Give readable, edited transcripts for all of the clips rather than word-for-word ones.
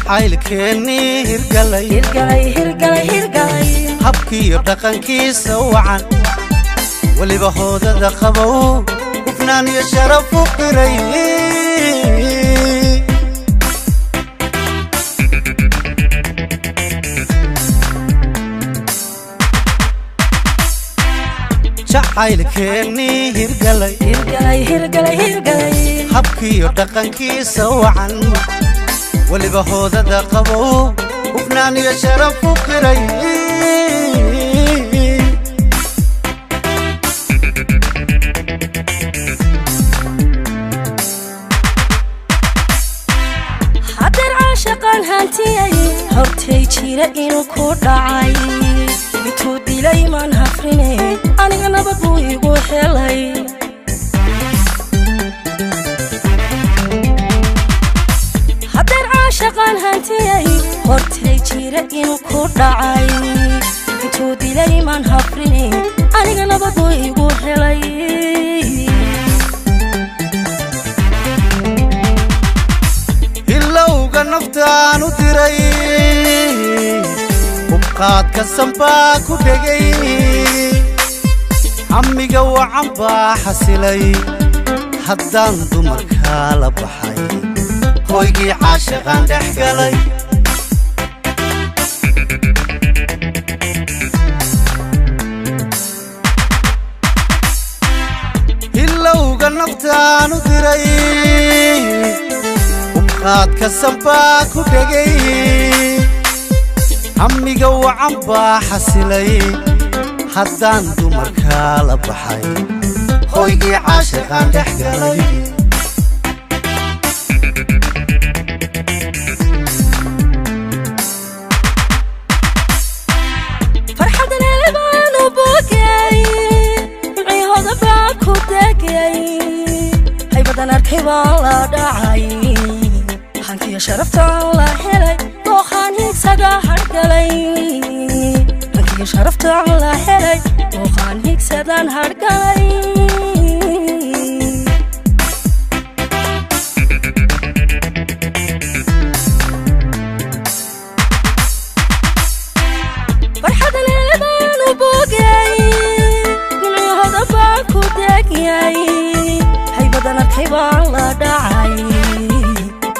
jacaylkeennii hirgalay habkiiyo dhaqankiisa wacan weliba hoodada qabow hufnaan iyo sharaf u qiray jacaylkeennii hirgalay habkiiyo dhaqankiisa wacan weliba hoodada qabow hufnaan iyo sharaf u qiray haddar caashaqan hantiyay hortay jira inuu ku dhacay intuu dilay maan hafrine aniga nabad buu igu helay haddar caashaqan hantiyay hortay jira inuu ku dhacay intuu dilay maan hafrine aniga nabad buu igu helay ilowga naftaan u diray hubqaadka sanbaa ku dhegay hamiga wacan baa xasilay haddaan dumarkaa la baxay hoygii caashaqaan dhex galay ilowga naftaan u diray hubqaadka sanbaa ku dhegay hamiga wacan baa xasilay haddaan dumarkaa la baxay hoygii caashaqaan dhex galay farxadana baanu bogay micihooda baa ku degay haybadan arkay baan la dhacay hankiyo sharaftaan la helay dooqaan higsada hargalay hankiyo sharaftaan la helay dooqaan higsadaan hargalay farxadana baanu bogay micihooda baa ku degay haybadan arkay baan la dhacay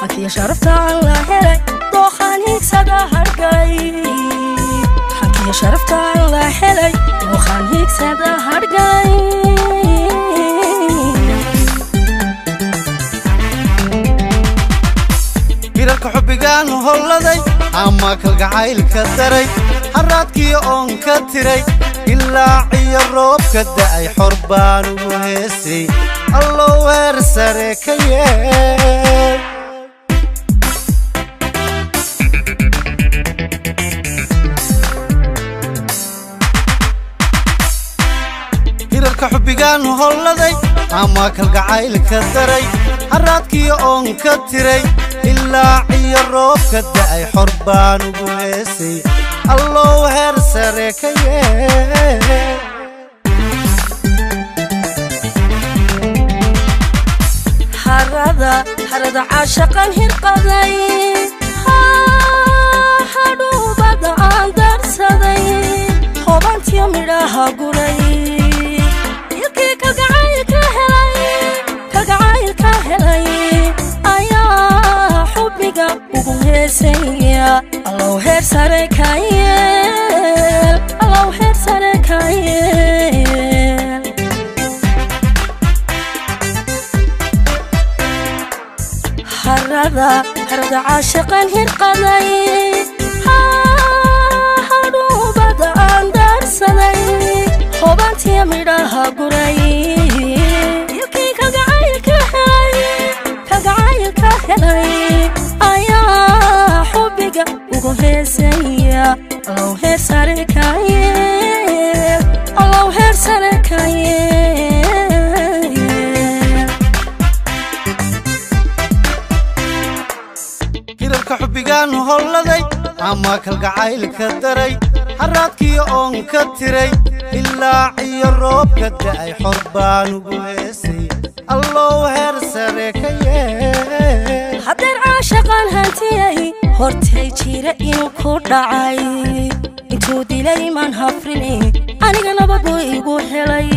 hankiyo sharaftaan la helay dooqaan higsada hargalay hankiyo sharaftaan la helay dooqaan higsada hargalay hirarka xubbigaan holladay ama kalgacaylka daray haraadkiyo oon ka tiray ilaaciyo roobka da'ay xor baan ugu heesay allow heer sare ka yeel hirarka xubbigaan holladay ama kalgacaylka daray haraadkiyo oon ka tiray ilaaciyo roobka da'ay xor baan ugu heesay allow heer sare ka yeel harada caashaqan hirqaday hadhuubada aan darsaday hoobantiyo midhaha guray ilkii kalgacaylka helay ayaa xubbiga ugu heesaya allow heer sare ka yeel allow heer sare ka yeel harada caashaqan hirqaday hadhuubada aan darsaday hoobantiyo midhaha guray ilkii kalgacaylka helay ayaa xubbiga ugu heesaya allow heer sare ka yeel allow heer sare ka yeel hirarka xubbigaan holladay ama kalgacaylka daray haraadkiyo oon ka tiray ilaaciyo roobka da'ay xor baan ugu heesay allow heer sare ka yeel haddar caashaqan hantiyay hortay jira inuu ku dhacay intuu dilay maan hafrine aniga nabad buu igu helay